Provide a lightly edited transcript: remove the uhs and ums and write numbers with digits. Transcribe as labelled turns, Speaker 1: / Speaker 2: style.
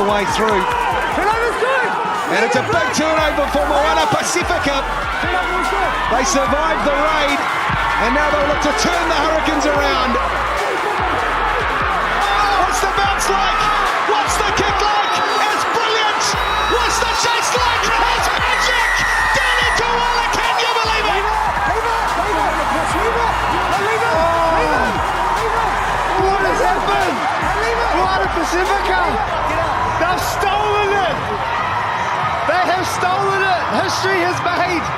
Speaker 1: way through. And it's a big turnover for Moana Pasifika. They survived the raid, and now they'll look to turn the Hurricanes around. What's the bounce like? What's the kick like? It's brilliant! What's the chase like? It's magic! Danny Toala, can you believe it? What has happened? Moana Pasifika! They've stolen it! They have stolen it! History has made